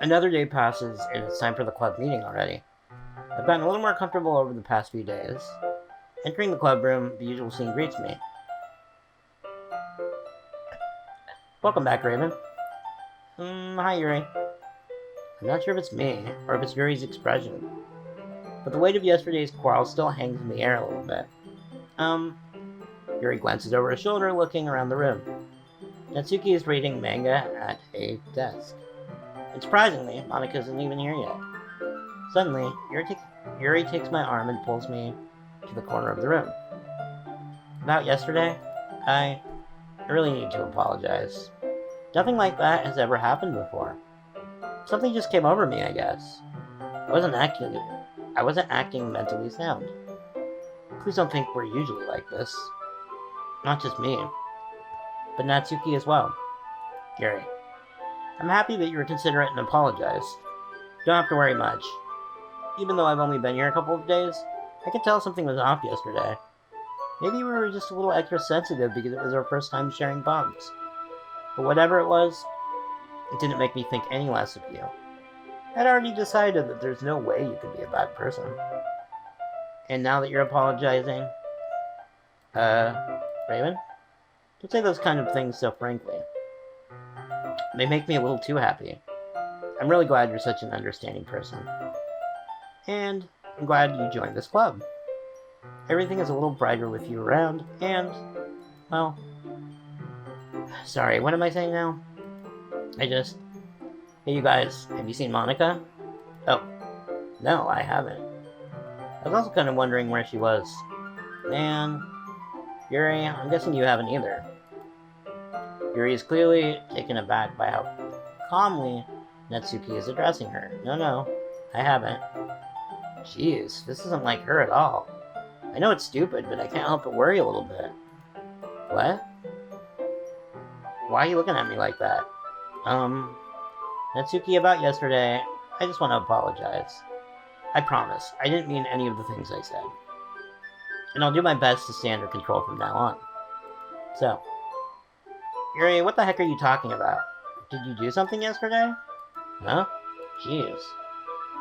Another day passes, and it's time for the club meeting already. I've gotten a little more comfortable over the past few days. Entering the club room, the usual scene greets me. Welcome back, Raven. Hi, Yuri. I'm not sure if it's me, or if it's Yuri's expression, but the weight of yesterday's quarrel still hangs in the air a little bit. Yuri glances over his shoulder, looking around the room. Natsuki is reading manga at a desk. And surprisingly, Monika isn't even here yet. Suddenly, Yuri takes my arm and pulls me to the corner of the room. About yesterday, I really need to apologize. Nothing like that has ever happened before. Something just came over me, I guess. I wasn't acting mentally sound. Please don't think we're usually like this. Not just me, but Natsuki as well. Yuri, I'm happy that you were considerate and apologized. You don't have to worry much. Even though I've only been here a couple of days, I could tell something was off yesterday. Maybe we were just a little extra sensitive because it was our first time sharing bumps. But whatever it was, it didn't make me think any less of you. I'd already decided that there's no way you could be a bad person. And now that you're apologizing, Raven, don't say those kind of things so frankly. They make me a little too happy. I'm really glad you're such an understanding person. And I'm glad you joined this club. Everything is a little brighter with you around, and, well, sorry, what am I saying now? Hey you guys, have you seen Monika? Oh, no, I haven't. I was also kind of wondering where she was. Man, Yuri, I'm guessing you haven't either. Yuri is clearly taken aback by how calmly Natsuki is addressing her. No, I haven't. Jeez, this isn't like her at all. I know it's stupid, but I can't help but worry a little bit. What? Why are you looking at me like that? Natsuki, about yesterday, I just want to apologize. I promise, I didn't mean any of the things I said. And I'll do my best to stay under control from now on. So, Yuri, what the heck are you talking about? Did you do something yesterday? Huh? Jeez.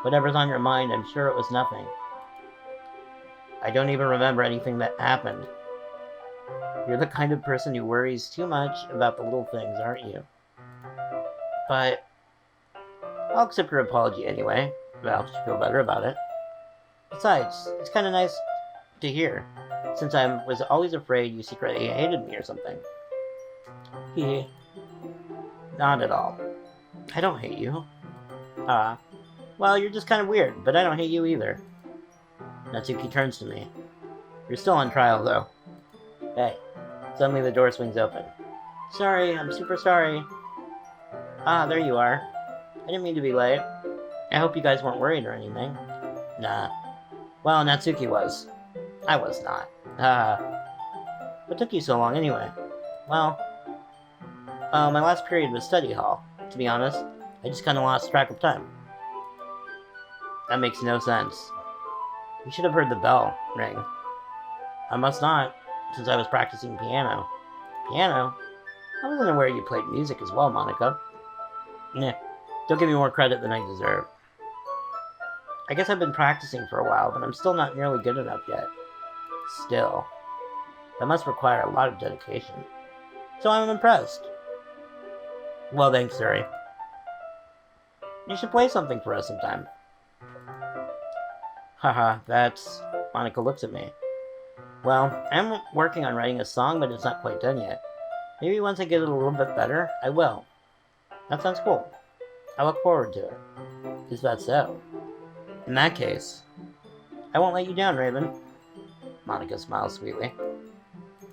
Whatever's on your mind, I'm sure it was nothing. I don't even remember anything that happened. You're the kind of person who worries too much about the little things, aren't you? But I'll accept your apology anyway, if it helps you feel better about it. Besides, it's kind of nice to hear, since I was always afraid you secretly hated me or something. Hee. Not at all. I don't hate you. Well, you're just kind of weird, but I don't hate you either. Natsuki turns to me. You're still on trial, though. Hey. Suddenly the door swings open. Sorry, I'm super sorry. There you are. I didn't mean to be late. I hope you guys weren't worried or anything. Nah. Well, Natsuki was. I was not. What took you so long anyway? Well, my last period was study hall. To be honest, I just kind of lost track of time. That makes no sense. You should have heard the bell ring. I must not, since I was practicing piano. Piano? I wasn't aware you played music as well, Monika. Nah, don't give me more credit than I deserve. I guess I've been practicing for a while, but I'm still not nearly good enough yet. Still. That must require a lot of dedication. So I'm impressed. Well, thanks, Suri. You should play something for us sometime. Haha, that's... Monika looks at me. Well, I'm working on writing a song, but it's not quite done yet. Maybe once I get it a little bit better, I will. That sounds cool. I look forward to it. Is that so? In that case, I won't let you down, Raven. Monika smiles sweetly.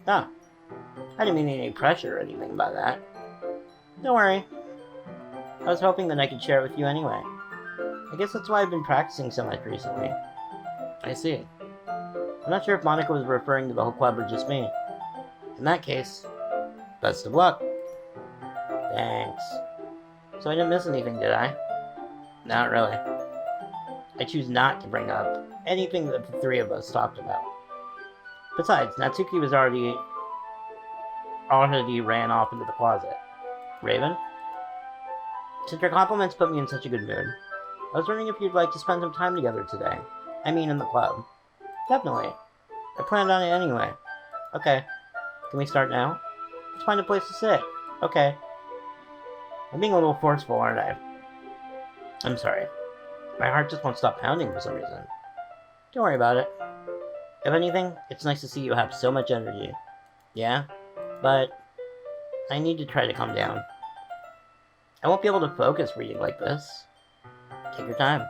Ah, I didn't mean any pressure or anything by that. Don't worry. I was hoping that I could share it with you anyway. I guess that's why I've been practicing so much recently. I see. I'm not sure if Monika was referring to the whole club or just me. In that case, best of luck. Thanks. So I didn't miss anything, did I? Not really. I choose not to bring up anything that the three of us talked about. Besides, Natsuki was already ran off into the closet. Raven? Since your compliments put me in such a good mood, I was wondering if you'd like to spend some time together today. I mean, in the club. Definitely. I planned on it anyway. Okay. Can we start now? Let's find a place to sit. Okay. I'm being a little forceful, aren't I? I'm sorry. My heart just won't stop pounding for some reason. Don't worry about it. If anything, it's nice to see you have so much energy. Yeah? But I need to try to calm down. I won't be able to focus reading like this. Take your time.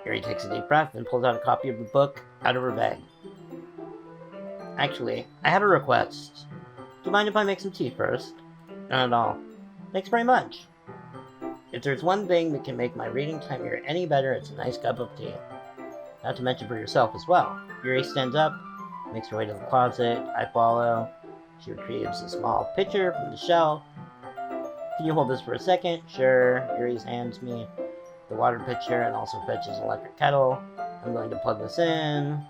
Yuri takes a deep breath and pulls out a copy of the book out of her bag. Actually, I have a request. Do you mind if I make some tea first? Not at all. Thanks very much. If there's one thing that can make my reading time here any better, it's a nice cup of tea. Not to mention for yourself as well. Yuri stands up, makes her way to the closet. I follow. She retrieves a small pitcher from the shelf. Can you hold this for a second? Sure. Yuri hands me the water pitcher and also fetches an electric kettle. I'm going to plug this in.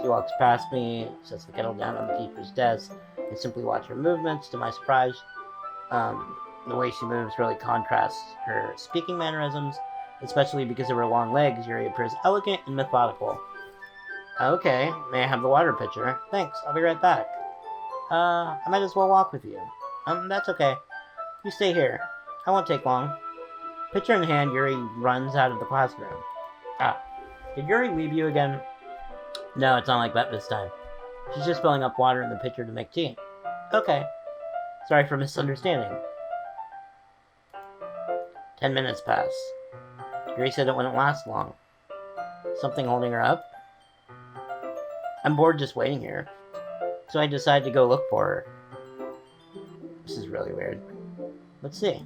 She walks past me, sets the kettle down on the teacher's desk, and simply watch her movements. To my surprise, the way she moves really contrasts her speaking mannerisms, especially because of her long legs. Yuri appears elegant and methodical. Okay, may I have the water pitcher? Thanks, I'll be right back. I might as well walk with you. That's okay. You stay here. I won't take long. Pitcher in hand, Yuri runs out of the classroom. Did Yuri leave you again? No, it's not like that this time. She's just filling up water in the pitcher to make tea. Okay. Sorry for misunderstanding. 10 minutes pass. Yuri said it wouldn't last long. Something holding her up? I'm bored just waiting here. So I decided to go look for her. This is really weird. Let's see.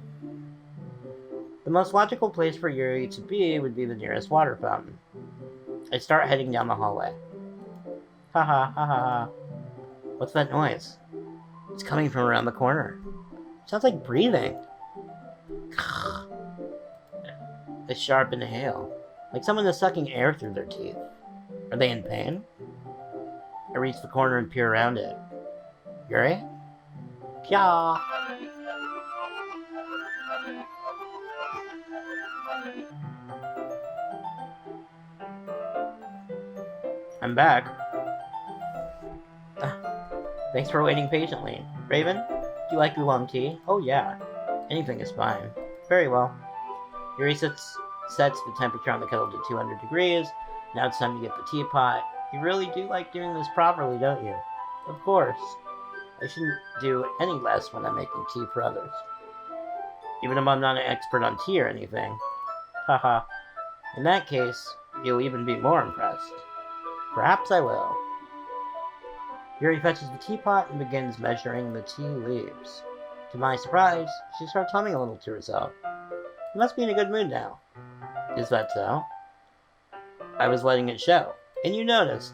The most logical place for Yuri to be would be the nearest water fountain. I start heading down the hallway. Ha ha ha ha ha. What's that noise? It's coming from around the corner. It sounds like breathing. A sharp inhale. Like someone is sucking air through their teeth. Are they in pain? I reach the corner and peer around it. Yuri? Kya! I'm back. Thanks for waiting patiently. Raven, do you like oolong tea? Oh yeah. Anything is fine. Very well. Yuri sets the temperature on the kettle to 200 degrees. Now it's time to get the teapot. You really do like doing this properly, don't you? Of course. I shouldn't do any less when I'm making tea for others. Even if I'm not an expert on tea or anything. Haha. In that case, you'll even be more impressed. Perhaps I will. Yuri fetches the teapot and begins measuring the tea leaves. To my surprise, she starts humming a little to herself. You must be in a good mood now. Is that so? I was letting it show, and you noticed.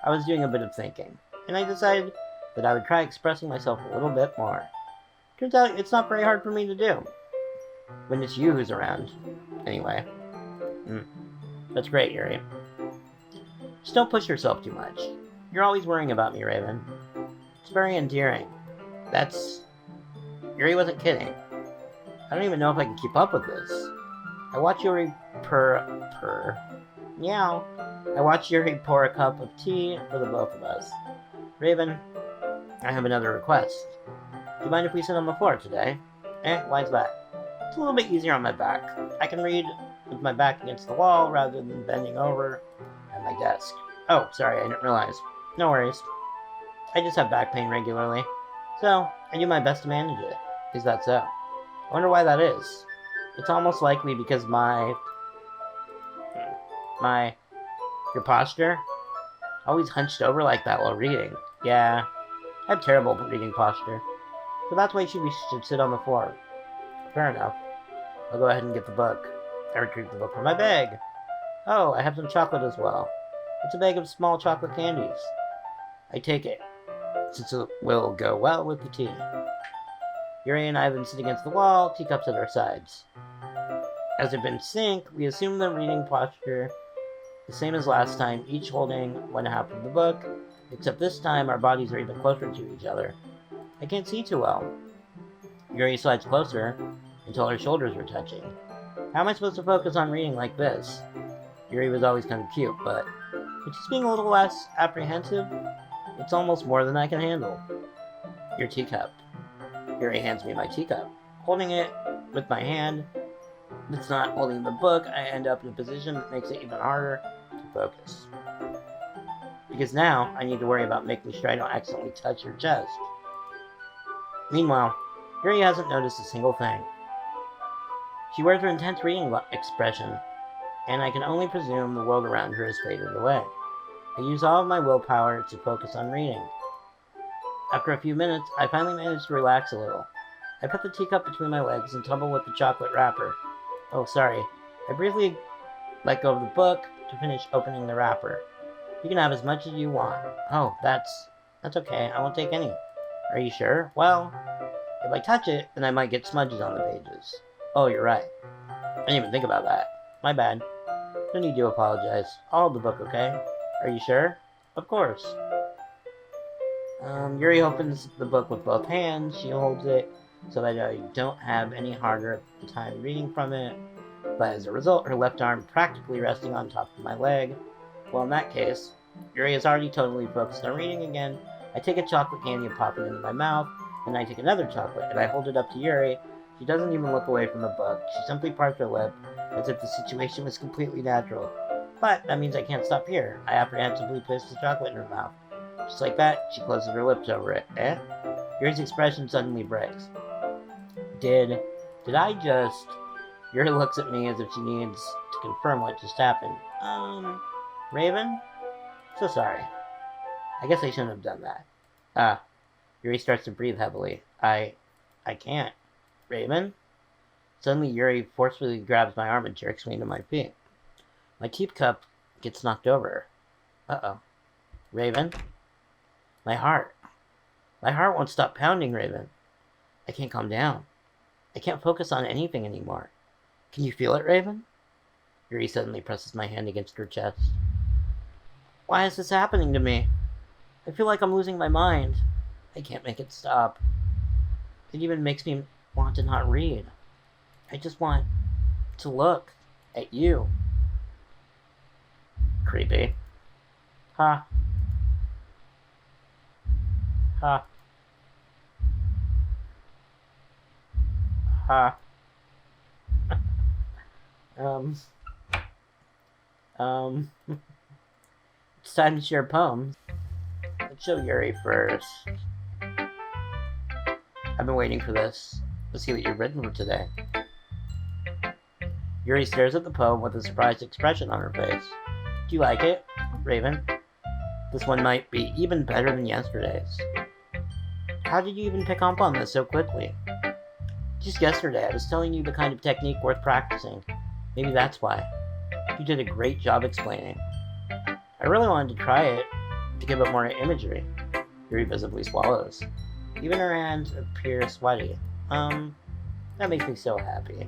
I was doing a bit of thinking, and I decided that I would try expressing myself a little bit more. Turns out it's not very hard for me to do. When it's you who's around. Anyway. That's great, Yuri. Just don't push yourself too much. You're always worrying about me, Raven. It's very endearing. Yuri wasn't kidding. I don't even know if I can keep up with this. I watch Yuri Meow. I watch Yuri pour a cup of tea for the both of us. Raven, I have another request. Do you mind if we sit on the floor today? Why's that? It's a little bit easier on my back. I can read with my back against the wall rather than bending over at my desk. Oh, sorry, I didn't realize. No worries. I just have back pain regularly, so I do my best to manage it. Is that so? I wonder why that is. It's almost likely because your posture? Always hunched over like that while reading. Yeah, I have terrible reading posture. So that's why we should sit on the floor. Fair enough. I'll go ahead and get the book. I retrieve the book from my bag. Oh, I have some chocolate as well. It's a bag of small chocolate candies. I take it, since it will go well with the tea. Yuri and I have been sitting against the wall, teacups at our sides. As if in sync, we assume the reading posture the same as last time, each holding one half of the book, except this time our bodies are even closer to each other. I can't see too well. Yuri slides closer. until our shoulders were touching. How am I supposed to focus on reading like this? Yuri was always kind of cute, but with just being a little less apprehensive, it's almost more than I can handle. Your teacup. Yuri hands me my teacup. Holding it with my hand, it's not holding the book, I end up in a position that makes it even harder to focus. Because now, I need to worry about making sure I don't accidentally touch her chest. Meanwhile, Yuri hasn't noticed a single thing. She wears her intense reading expression, and I can only presume the world around her has faded away. I use all of my willpower to focus on reading. After a few minutes, I finally manage to relax a little. I put the teacup between my legs and tumble with the chocolate wrapper. Oh, sorry. I briefly let go of the book to finish opening the wrapper. You can have as much as you want. Oh, that's okay. I won't take any. Are you sure? Well, if I touch it, then I might get smudges on the pages. Oh, you're right. I didn't even think about that. My bad. No need to apologize. I'll hold the book, okay? Are you sure? Of course. Yuri opens the book with both hands. She holds it so that I don't have any harder time reading from it. But as a result, her left arm practically resting on top of my leg. Well, in that case, Yuri is already totally focused on reading again. I take a chocolate candy and pop it into my mouth. Then I take another chocolate and I hold it up to Yuri. She doesn't even look away from the book. She simply parts her lip as if the situation was completely natural. But that means I can't stop here. I apprehensively place the chocolate in her mouth. Just like that, she closes her lips over it. Eh? Yuri's expression suddenly breaks. Did I just... Yuri looks at me as if she needs to confirm what just happened. Raven? So sorry. I guess I shouldn't have done that. Yuri starts to breathe heavily. I can't. Raven? Suddenly, Yuri forcefully grabs my arm and jerks me to my feet. My teacup gets knocked over. Uh-oh. Raven? My heart. My heart won't stop pounding, Raven. I can't calm down. I can't focus on anything anymore. Can you feel it, Raven? Yuri suddenly presses my hand against her chest. Why is this happening to me? I feel like I'm losing my mind. I can't make it stop. It even makes me want to not read. I just want to look at you. Creepy. Ha. Ha. Ha. It's time to share poems. Let's show Yuri first. I've been waiting for this. Let's see what you've written for today. Yuri stares at the poem with a surprised expression on her face. Do you like it, Raven? This one might be even better than yesterday's. How did you even pick up on this so quickly? Just yesterday, I was telling you the kind of technique worth practicing. Maybe that's why. You did a great job explaining. I really wanted to try it, to give it more imagery. Yuri visibly swallows. Even her hands appear sweaty. That makes me so happy.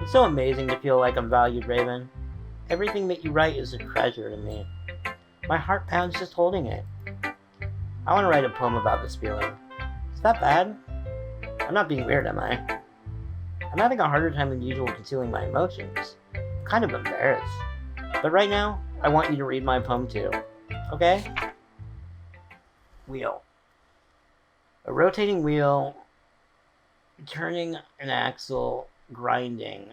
It's so amazing to feel like I'm valued, Raven. Everything that you write is a treasure to me. My heart pounds just holding it. I want to write a poem about this feeling. Is that bad? I'm not being weird, am I? I'm having a harder time than usual concealing my emotions. I'm kind of embarrassed. But right now, I want you to read my poem too. Okay? Wheel. A rotating wheel, turning an axle, grinding.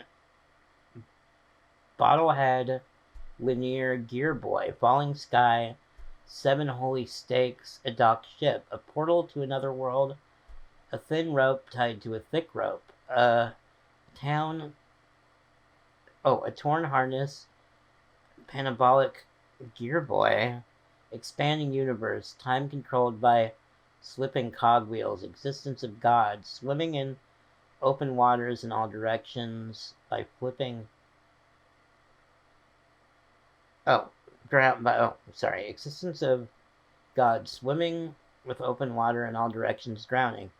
Bottlehead, linear gear boy, falling sky, 7 holy stakes, a docked ship, a portal to another world, a thin rope tied to a thick rope, a torn harness, parabolic gear boy, expanding universe, time controlled by slipping cogwheels, existence of God, swimming in open waters in all directions by flipping. Existence of God, swimming with open water in all directions, drowning.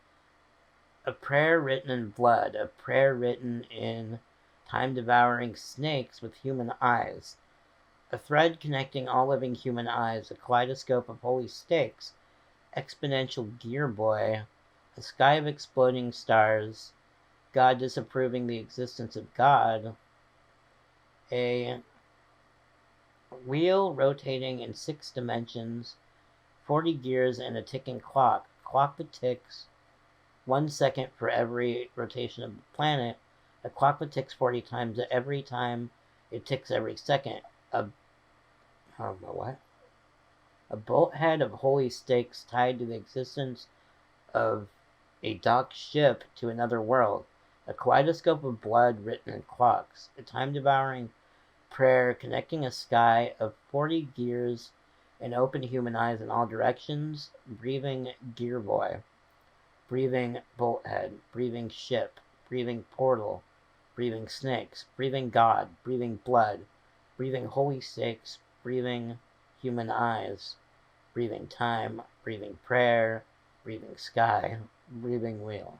A prayer written in blood, a prayer written in time-devouring snakes with human eyes. A thread connecting all living human eyes, a kaleidoscope of holy stakes, exponential gear boy, a sky of exploding stars, God disapproving the existence of God. A wheel rotating in 6 dimensions, 40 gears, and a ticking clock. Clock that ticks 1 second for every rotation of the planet. A clock that ticks 40 times every time it ticks every second. What? A bolt head of holy stakes tied to the existence of a docked ship to another world. A kaleidoscope of blood written in clocks. A time-devouring prayer connecting a sky of 40 gears and open human eyes in all directions. Breathing gear boy. Breathing bolt head. Breathing ship. Breathing portal. Breathing snakes. Breathing God. Breathing blood. Breathing holy stakes. Breathing human eyes. Breathing time. Breathing prayer. Breathing sky. Breathing wheel.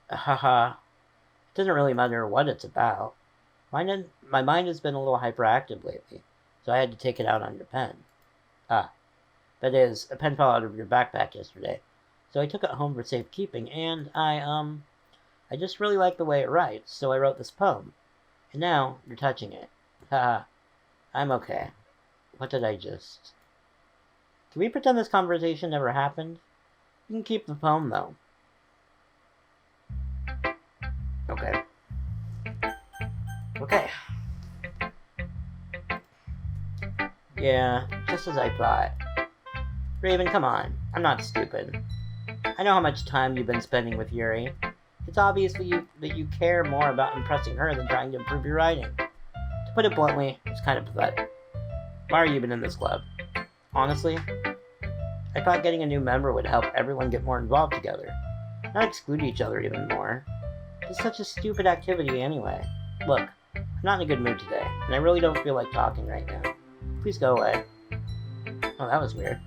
Haha. It doesn't really matter what it's about. My mind has been a little hyperactive lately, so I had to take it out on your pen. That is, a pen fell out of your backpack yesterday, so I took it home for safekeeping, and I just really like the way it writes, so I wrote this poem. And now, you're touching it. Haha. I'm okay. What did I just... Can we pretend this conversation never happened? You can keep the poem, though. Okay. Yeah, just as I thought. Raven, come on. I'm not stupid. I know how much time you've been spending with Yuri. It's obvious that you care more about impressing her than trying to improve your writing. To put it bluntly, it's kind of pathetic. Why are you even in this club? Honestly, I thought getting a new member would help everyone get more involved together, not exclude each other even more. It's such a stupid activity anyway. Look, I'm not in a good mood today, and I really don't feel like talking right now. Please go away. Oh, that was weird.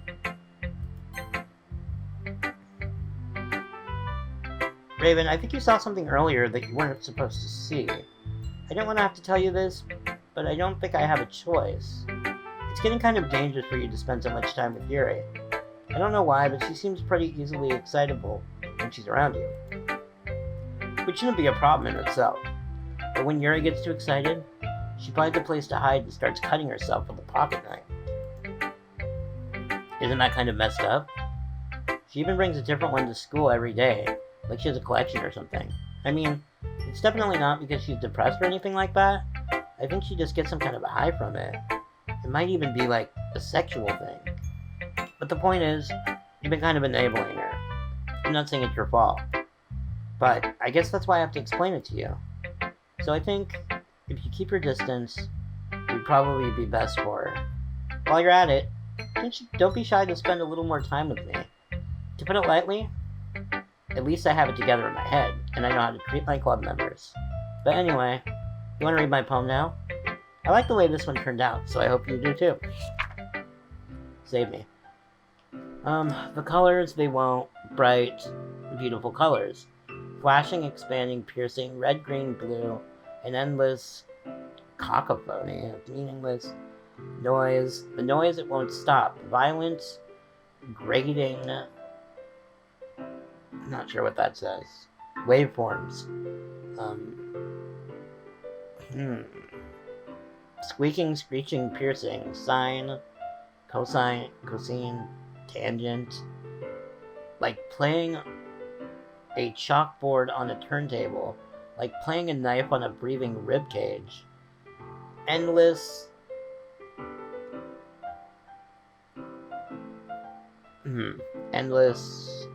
Raven, I think you saw something earlier that you weren't supposed to see. I don't want to have to tell you this, but I don't think I have a choice. It's getting kind of dangerous for you to spend so much time with Yuri. I don't know why, but she seems pretty easily excitable when she's around you. Which shouldn't be a problem in itself. But when Yuri gets too excited, she finds a place to hide and starts cutting herself with a pocket knife. Isn't that kind of messed up? She even brings a different one to school every day, like she has a collection or something. I mean, it's definitely not because she's depressed or anything like that. I think she just gets some kind of a high from it. It might even be like a sexual thing. But the point is, you've been kind of enabling her. I'm not saying it's your fault. But I guess that's why I have to explain it to you. So I think if you keep your distance, you'd probably be best for her. While you're at it, don't be shy to spend a little more time with me. To put it lightly, at least I have it together in my head, and I know how to treat my club members. But anyway, you want to read my poem now? I like the way this one turned out, so I hope you do too. Save me. The colors, they won't. Bright, beautiful colors. Flashing, expanding, piercing, red, green, blue, an endless cacophony of meaningless noise. The noise, it won't stop. Violent, grating, I'm not sure what that says. Waveforms. Squeaking, screeching, piercing, sine, cosine, cosine, tangent. Like playing a chalkboard on a turntable. Like playing a knife on a breathing rib cage. Endless. Endless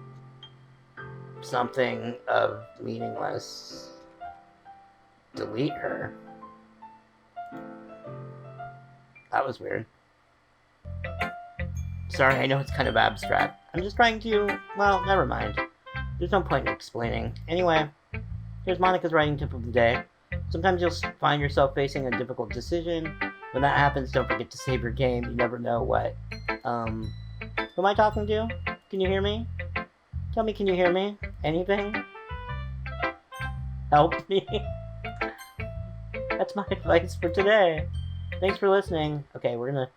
something of meaningless. Delete her. That was weird. Sorry, I know it's kind of abstract. I'm just trying to... Well, never mind. There's no point in explaining. Anyway, here's Monica's writing tip of the day. Sometimes you'll find yourself facing a difficult decision. When that happens, don't forget to save your game. You never know what... Who am I talking to? Can you hear me? Tell me, can you hear me? Anything? Help me. That's my advice for today. Thanks for listening. Okay, we're gonna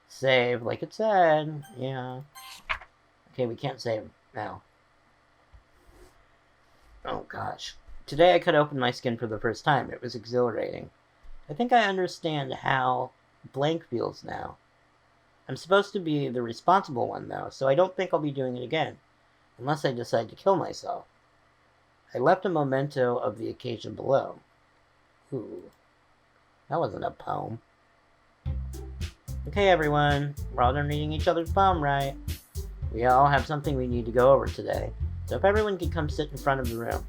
save like it said. Yeah. Okay, we can't save now. Oh gosh. Today I cut open my skin for the first time. It was exhilarating. I think I understand how blank feels now. I'm supposed to be the responsible one, though, so I don't think I'll be doing it again, unless I decide to kill myself. I left a memento of the occasion below. Ooh, that wasn't a poem. Okay, everyone, we're all done reading each other's poem, right? We all have something we need to go over today, so if everyone could come sit in front of the room.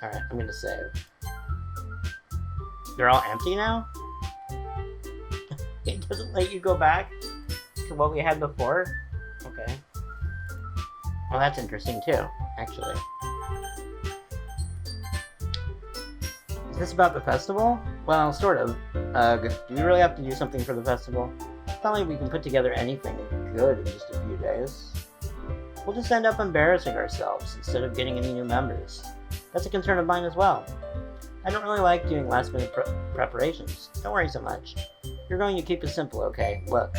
Alright, I'm gonna save. They're all empty now? It doesn't let you go back to what we had before? Okay. Well, that's interesting too, actually. Is this about the festival? Well, sort of. Do we really have to do something for the festival? It's not like we can put together anything good in just a few days. We'll just end up embarrassing ourselves instead of getting any new members. That's a concern of mine as well. I don't really like doing last-minute preparations. Don't worry so much. You're going to keep it simple, okay? Look,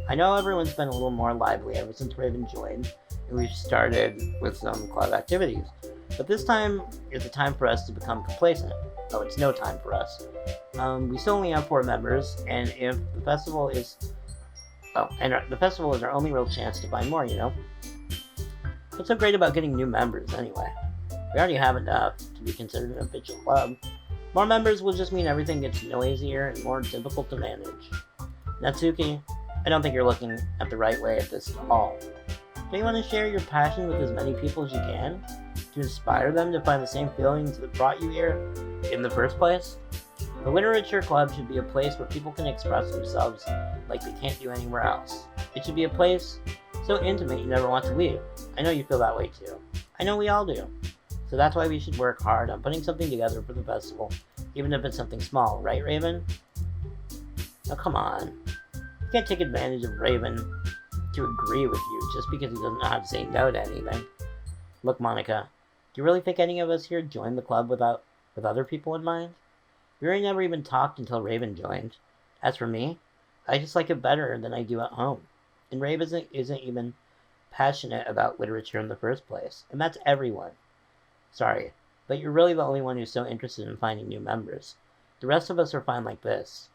I know everyone's been a little more lively ever since Raven joined, and we've started with some club activities. But this time is the time for us to become complacent. Oh, it's no time for us. We still only have 4 members, and if the festival is... Oh, and the festival is our only real chance to find more, you know? What's so great about getting new members, anyway? We already have enough to be considered an official club. More members will just mean everything gets noisier and more difficult to manage. Natsuki, I don't think you're looking at the right way at this at all. Don't you want to share your passion with as many people as you can? To inspire them to find the same feelings that brought you here in the first place? The Literature Club should be a place where people can express themselves like they can't do anywhere else. It should be a place so intimate you never want to leave. I know you feel that way too. I know we all do. So that's why we should work hard on putting something together for the festival, even if it's something small, right, Raven? Oh, come on. You can't take advantage of Raven to agree with you just because he doesn't know how to say no to anything. Look, Monica, do you really think any of us here joined the club with other people in mind? We really never even talked until Raven joined. As for me, I just like it better than I do at home. And Raven isn't even passionate about literature in the first place, and that's everyone. Sorry, but you're really the only one who's so interested in finding new members. The rest of us are fine like this.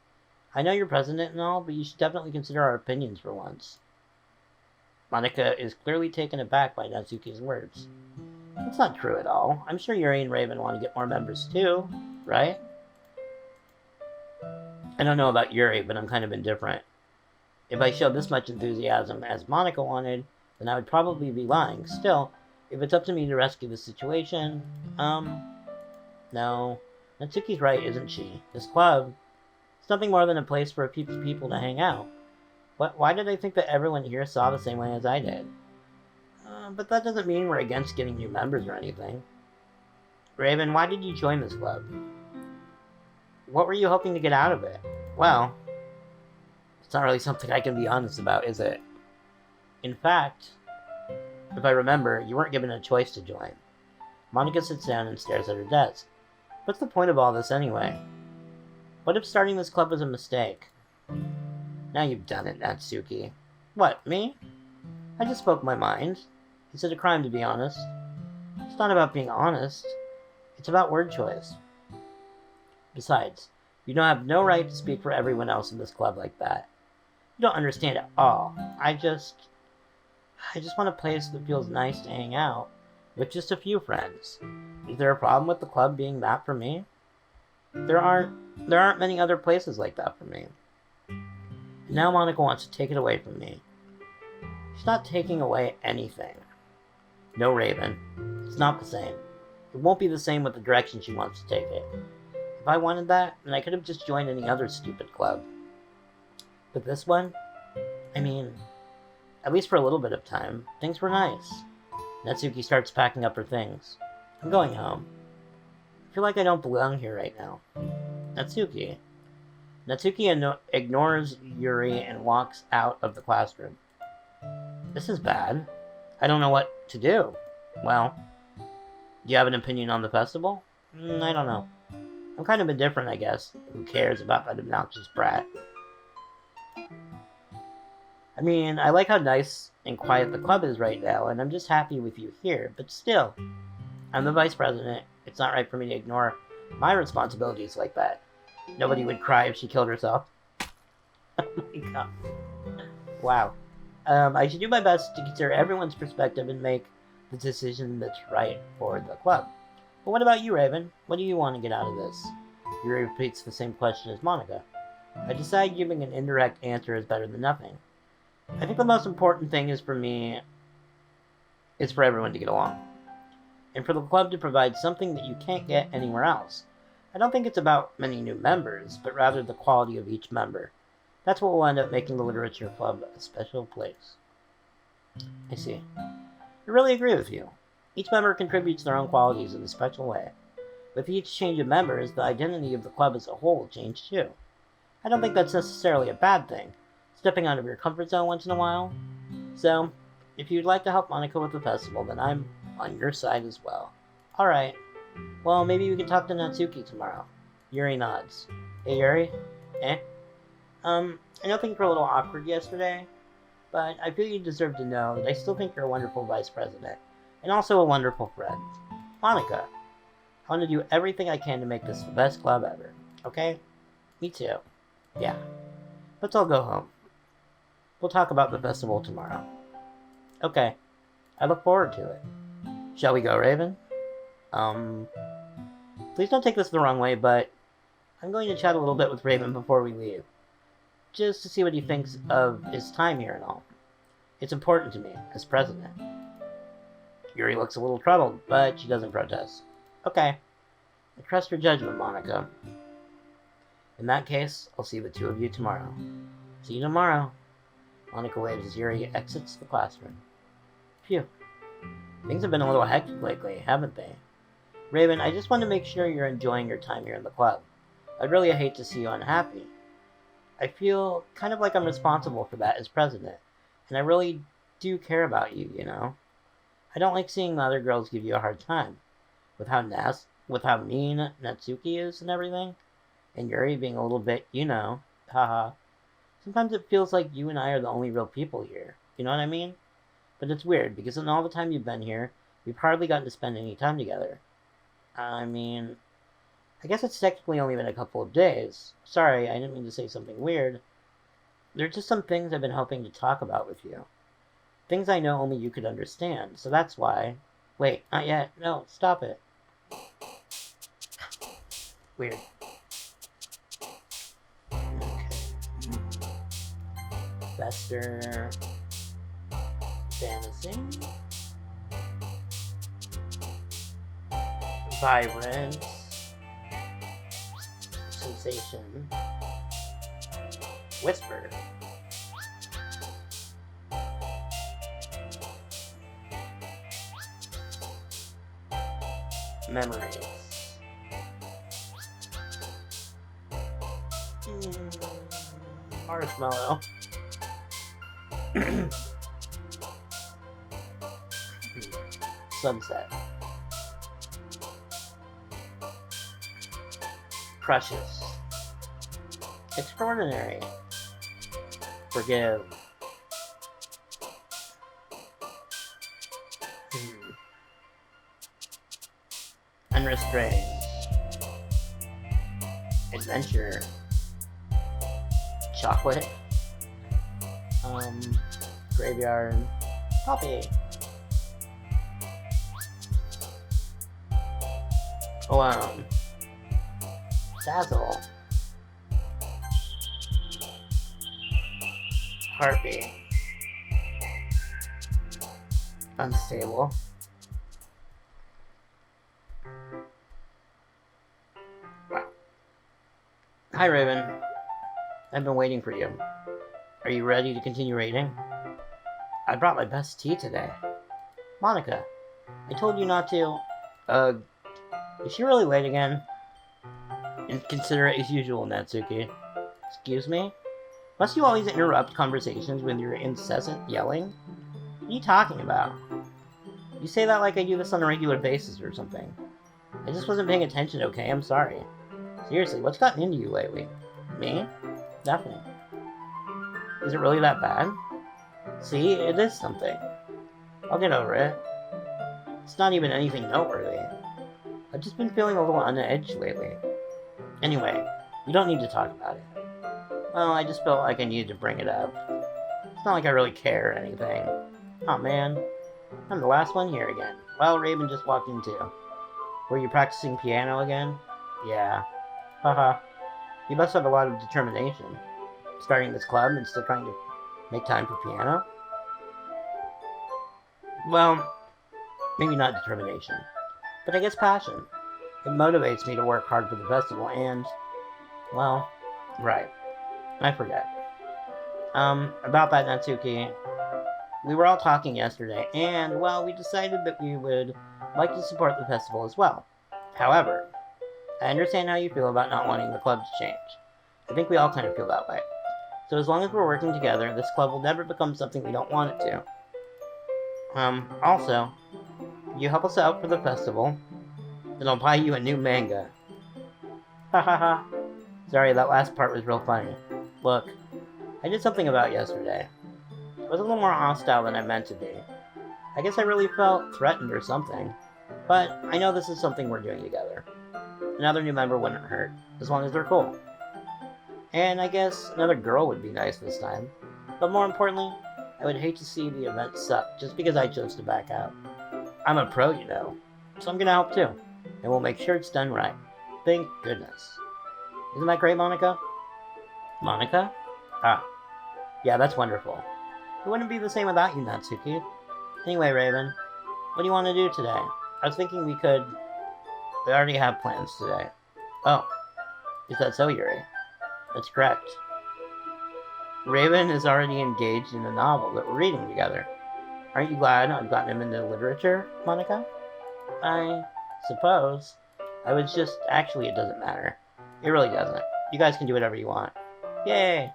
I know you're president and all, but you should definitely consider our opinions for once. Monica is clearly taken aback by Natsuki's words. That's not true at all. I'm sure Yuri and Raven want to get more members too, right? I don't know about Yuri, but I'm kind of indifferent. If I showed this much enthusiasm as Monica wanted, then I would probably be lying. Still, if it's up to me to rescue the situation, no. Natsuki's right, isn't she? This club, it's nothing more than a place for people to hang out. Why did I think that everyone here saw the same way as I did? But that doesn't mean we're against getting new members or anything. Raven, why did you join this club? What were you hoping to get out of it? Well, it's not really something I can be honest about, is it? In fact, if I remember, you weren't given a choice to join. Monica sits down and stares at her desk. What's the point of all this anyway? What if starting this club was a mistake? Now you've done it, Natsuki. What, me? I just spoke my mind. Is it a crime to be honest? It's not about being honest. It's about word choice. Besides, you don't have no right to speak for everyone else in this club like that. You don't understand at all. I just want a place that feels nice to hang out with just a few friends. Is there a problem with the club being that for me? There aren't many other places like that for me. And now Monica wants to take it away from me. She's not taking away anything. No, Raven. It's not the same. It won't be the same with the direction she wants to take it. If I wanted that, then I could have just joined any other stupid club. But this one? I mean, at least for a little bit of time, things were nice. Natsuki starts packing up her things. I'm going home. I feel like I don't belong here right now. Natsuki. Natsuki ignores Yuri and walks out of the classroom. This is bad. I don't know what to do. Well, do you have an opinion on the festival? I don't know. I'm kind of indifferent, I guess. Who cares about that obnoxious brat? I mean, I like how nice and quiet the club is right now, and I'm just happy with you here, but still, I'm the vice president. It's not right for me to ignore my responsibilities like that. Nobody would cry if she killed herself. Oh my god. Wow. I should do my best to consider everyone's perspective and make the decision that's right for the club. But what about you, Raven? What do you want to get out of this? Yuri repeats the same question as Monica. I decide giving an indirect answer is better than nothing. I think the most important thing is for everyone to get along. And for the club to provide something that you can't get anywhere else. I don't think it's about many new members, but rather the quality of each member. That's what will end up making the Literature Club a special place. I see. I really agree with you. Each member contributes their own qualities in a special way. With each change of members, the identity of the club as a whole will change too. I don't think that's necessarily a bad thing, stepping out of your comfort zone once in a while. So, if you'd like to help Monica with the festival, then I'm on your side as well. Alright. Well, maybe we can talk to Natsuki tomorrow. Yuri nods. Hey, Yuri? Eh? I know things were a little awkward yesterday, but I feel you deserve to know that I still think you're a wonderful vice president, and also a wonderful friend. Monica, I want to do everything I can to make this the best club ever, okay? Me too. Yeah. Let's all go home. We'll talk about the festival tomorrow. Okay. I look forward to it. Shall we go, Raven? Please don't take this the wrong way, but I'm going to chat a little bit with Raven before we leave. Just to see what he thinks of his time here and all. It's important to me, as president. Yuri looks a little troubled, but she doesn't protest. Okay. I trust your judgment, Monica. In that case, I'll see the two of you tomorrow. See you tomorrow. Monica waves as Yuri exits the classroom. Phew. Things have been a little hectic lately, haven't they? Raven, I just want to make sure you're enjoying your time here in the club. I'd really hate to see you unhappy. I feel kind of like I'm responsible for that as president, and I really do care about you, you know? I don't like seeing the other girls give you a hard time, with how mean Natsuki is and everything, and Yuri being a little bit, you know, haha. Sometimes it feels like you and I are the only real people here, you know what I mean? But it's weird, because in all the time you've been here, we've hardly gotten to spend any time together. I mean, I guess it's technically only been a couple of days. Sorry, I didn't mean to say something weird. There are just some things I've been hoping to talk about with you. Things I know only you could understand, so that's why... Wait, not yet. No, stop it. Weird. Okay. Fester... Fantasy... Vibrant... Sensation... Whisper... Memories... Marshmallow... Sunset... Precious... Extraordinary... Forgive... Unrestrained... Adventure... Chocolate... Graveyard... Poppy... Alone... Dazzle... Heartbeat... Unstable... Wow. Hi, Raven. I've been waiting for you. Are you ready to continue reading? I brought my best tea today. Monica, I told you not to... is she really late again? Inconsiderate as usual, Natsuki. Excuse me? Must you always interrupt conversations with your incessant yelling? What are you talking about? You say that like I do this on a regular basis or something. I just wasn't paying attention, okay? I'm sorry. Seriously, what's gotten into you lately? Me? Nothing. Is it really that bad? See, it is something. I'll get over it. It's not even anything noteworthy. I've just been feeling a little on edge lately. Anyway, we don't need to talk about it. Well, I just felt like I needed to bring it up. It's not like I really care or anything. Oh man, I'm the last one here again. Well, Raven just walked in too. Were you practicing piano again? Yeah. Haha. You must have a lot of determination. Starting this club and still trying to make time for piano? Well, maybe not determination, but I guess passion. It motivates me to work hard for the festival and, well, right. I forget. About that, Natsuki. We were all talking yesterday, and, well, we decided that we would like to support the festival as well. However, I understand how you feel about not wanting the club to change. I think we all kind of feel that way. So as long as we're working together, this club will never become something we don't want it to. Also, you help us out for the festival, then I'll buy you a new manga. Ha ha ha. Sorry, that last part was real funny. Look, I did something about yesterday. I was a little more hostile than I meant to be. I guess I really felt threatened or something. But I know this is something we're doing together. Another new member wouldn't hurt, as long as they're cool. And I guess another girl would be nice this time. But more importantly, I would hate to see the event suck just because I chose to back out. I'm a pro, you know, so I'm gonna help too. And we'll make sure it's done right. Thank goodness. Isn't that great, Monica? Monica? Ah. Yeah, that's wonderful. It wouldn't be the same without you, Natsuki. Anyway, Raven, what do you want to do today? I was thinking we already have plans today. Oh. Is that so, Yuri? That's correct. Raven is already engaged in a novel that we're reading together. Aren't you glad I've gotten him into literature, Monica? I suppose. Actually, it doesn't matter. It really doesn't. You guys can do whatever you want. Yay!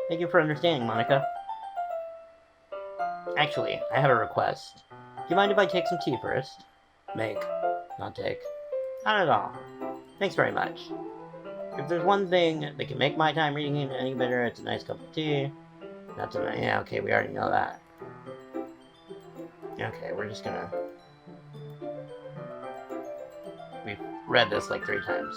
Thank you for understanding, Monica. Actually, I have a request. Do you mind if I take some tea first? Make, not take. Not at all. Thanks very much. If there's one thing that can make my time reading any better, it's a nice cup of tea. Yeah, okay, we already know that. Okay, we're just gonna... We've read this like 3 times.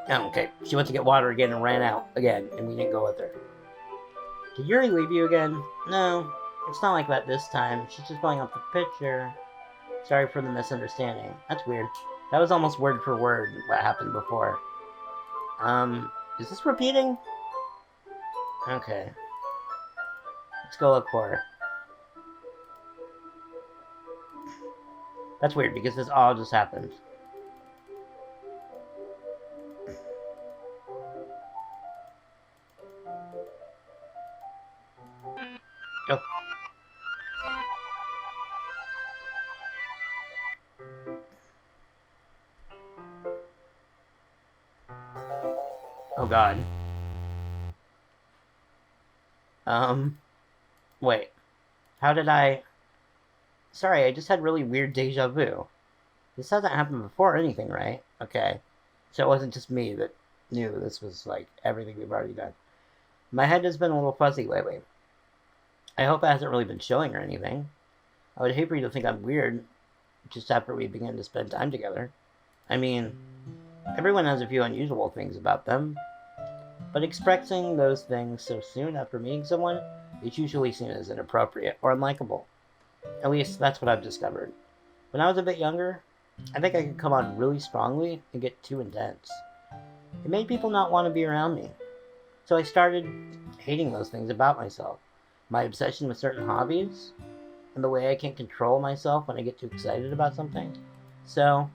Oh, okay. She went to get water again and ran out again, and we didn't go with her. Did Yuri leave you again? No, it's not like that this time. She's just filling up the picture. Sorry for the misunderstanding. That's weird. That was almost word for word what happened before. Is this repeating? Okay. Let's go look for her. That's weird, because this all just happened. Oh. Oh god. Wait. How did I... Sorry, I just had really weird deja vu. This hasn't happened before or anything, right? Okay. So it wasn't just me that knew this was, like, everything we've already done. My head has been a little fuzzy lately. I hope it hasn't really been showing or anything. I would hate for you to think I'm weird just after we begin to spend time together. I mean, everyone has a few unusual things about them, but expressing those things so soon after meeting someone is usually seen as inappropriate or unlikable. At least, that's what I've discovered. When I was a bit younger, I think I could come on really strongly and get too intense. It made people not want to be around me. So I started hating those things about myself. My obsession with certain hobbies, and the way I can't control myself when I get too excited about something. So,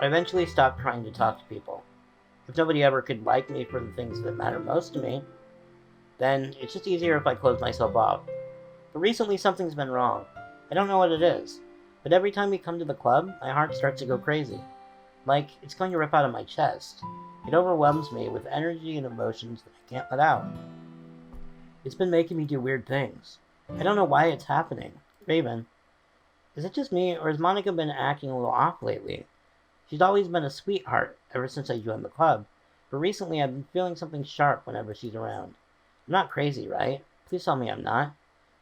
I eventually stopped trying to talk to people. If nobody ever could like me for the things that matter most to me, then it's just easier if I close myself off. But recently something's been wrong. I don't know what it is, but every time we come to the club, my heart starts to go crazy. Like it's going to rip out of my chest. It overwhelms me with energy and emotions that I can't let out. It's been making me do weird things. I don't know why it's happening. Raven, Is it just me, or has Monica been acting a little off lately? She's always been a sweetheart ever since I joined the club, but recently I've been feeling something sharp whenever she's around. I'm not crazy, right? Please tell me I'm not.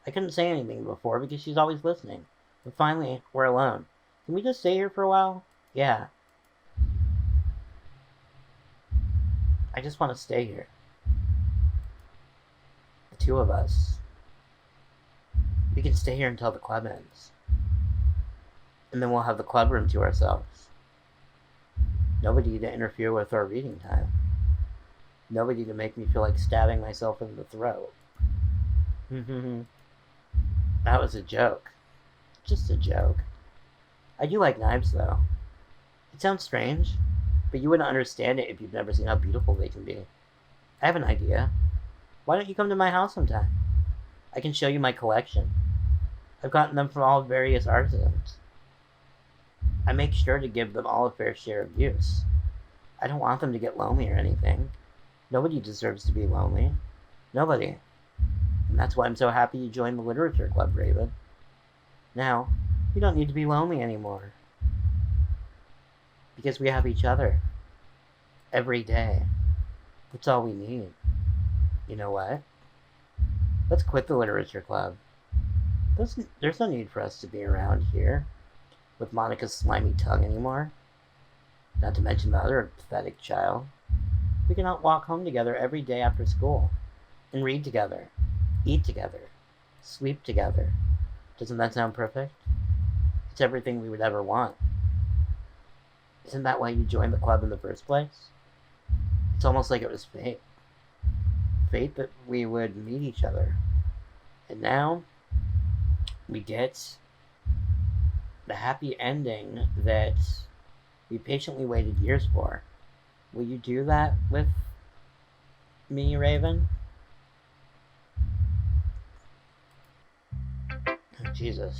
I couldn't say anything before because she's always listening. But finally, we're alone. Can we just stay here for a while? Yeah. I just want to stay here. The two of us. We can stay here until the club ends. And then we'll have the club room to ourselves. Nobody to interfere with our reading time. Nobody to make me feel like stabbing myself in the throat. That was a joke. Just a joke. I do like knives, though. It sounds strange, but you wouldn't understand it if you've never seen how beautiful they can be. I have an idea. Why don't you come to my house sometime? I can show you my collection. I've gotten them from all various artisans. I make sure to give them all a fair share of use. I don't want them to get lonely or anything. Nobody deserves to be lonely. Nobody. And that's why I'm so happy you joined the literature club, Raven. Now, you don't need to be lonely anymore. Because we have each other. Every day. That's all we need. You know what? Let's quit the literature club. There's no need for us to be around here with Monica's slimy tongue anymore. Not to mention the other pathetic child. We can all walk home together every day after school. And read together. Eat together. Sleep together. Doesn't that sound perfect? It's everything we would ever want. Isn't that why you joined the club in the first place? It's almost like it was fate. Fate that we would meet each other. And now, we get the happy ending that we patiently waited years for. Will you do that with me, Raven? Oh, Jesus.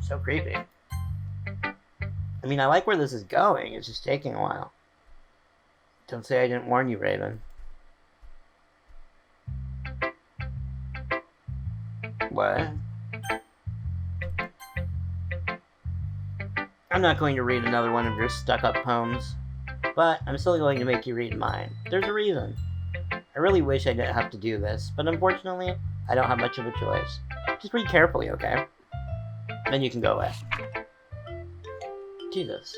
So creepy. I mean, I like where this is going. It's just taking a while. Don't say I didn't warn you, Raven. What? I'm not going to read another one of your stuck-up poems, but I'm still going to make you read mine. There's a reason. I really wish I didn't have to do this, but unfortunately, I don't have much of a choice. Just read carefully, okay? Then you can go away. Jesus.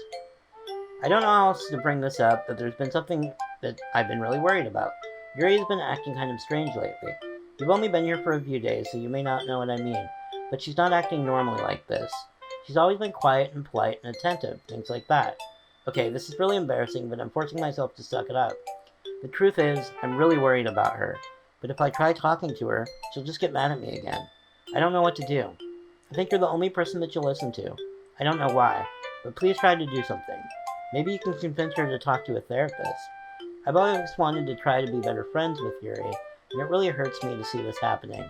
I don't know how else to bring this up, but there's been something that I've been really worried about. Yuri has been acting kind of strange lately. You've only been here for a few days, so you may not know what I mean, but she's not acting normally like this. She's always been quiet and polite and attentive, things like that. Okay, this is really embarrassing, but I'm forcing myself to suck it up. The truth is, I'm really worried about her, but if I try talking to her, she'll just get mad at me again. I don't know what to do. I think you're the only person that she'll listen to. I don't know why, but please try to do something. Maybe you can convince her to talk to a therapist. I've always wanted to try to be better friends with Yuri, and it really hurts me to see this happening.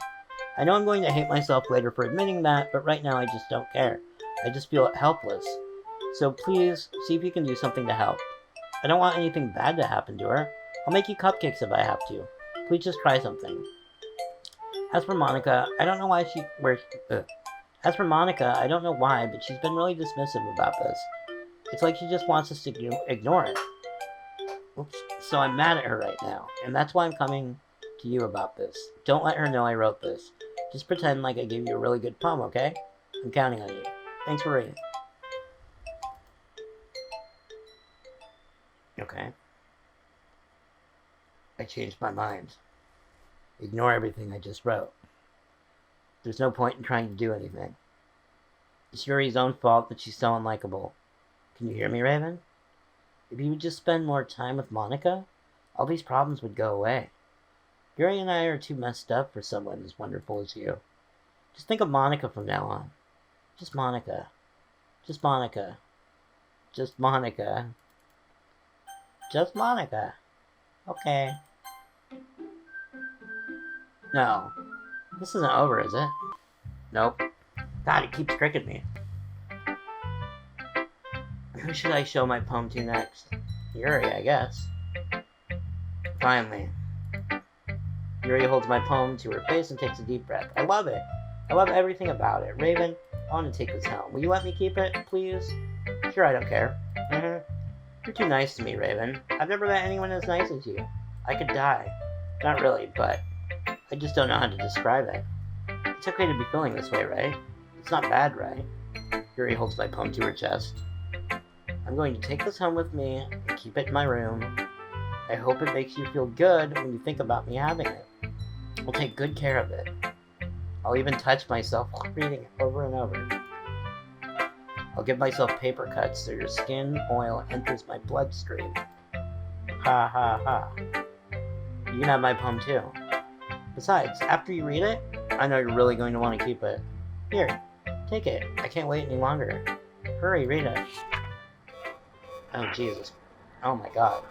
I know I'm going to hate myself later for admitting that, but right now I just don't care. I just feel helpless. So please, see if you can do something to help. I don't want anything bad to happen to her. I'll make you cupcakes if I have to. Please just try something. As for Monica, I don't know why, but she's been really dismissive about this. It's like she just wants us to ignore it. Oops. So I'm mad at her right now, and that's why I'm coming to you about this. Don't let her know I wrote this. Just pretend like I gave you a really good poem, okay? I'm counting on you. Thanks for reading. Okay. I changed my mind. Ignore everything I just wrote. There's no point in trying to do anything. It's Yuri's own fault that she's so unlikable. Can you hear me, Raven? If you would just spend more time with Monica, all these problems would go away. Yuri and I are too messed up for someone as wonderful as you. Just think of Monica from now on. Just Monica. Just Monica. Just Monica. Just Monica. Okay. No. This isn't over, is it? Nope. God, it keeps tricking me. Who should I show my poem to next? Yuri, I guess. Finally. Yuri holds my poem to her face and takes a deep breath. I love it. I love everything about it. Raven, I want to take this home. Will you let me keep it, please? Sure, I don't care. You're too nice to me, Raven. I've never met anyone as nice as you. I could die. Not really, but I just don't know how to describe it. It's okay to be feeling this way, right? It's not bad, right? Yuri holds my poem to her chest. I'm going to take this home with me and keep it in my room. I hope it makes you feel good when you think about me having it. I'll take good care of it. I'll even touch myself while reading it over and over. I'll give myself paper cuts so your skin oil enters my bloodstream. Ha ha ha. You can have my poem too. Besides, after you read it, I know you're really going to want to keep it. Here, take it. I can't wait any longer. Hurry, read it. Oh, Jesus. Oh my God.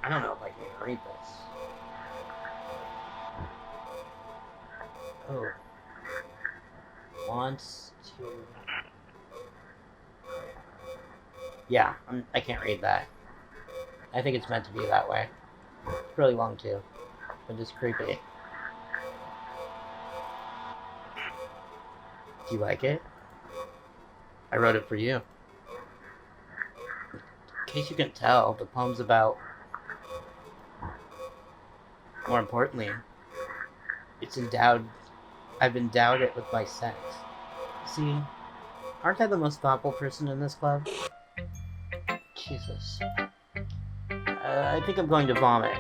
I don't know if I can read this. Oh. Wants to... Yeah, I can't read that. I think it's meant to be that way. It's really long too, but just creepy. Do you like it? I wrote it for you. In case you can tell, the poem's about... More importantly, it's endowed... I've endowed it with my sex. See, aren't I the most thoughtful person in this club? Jesus. I think I'm going to vomit.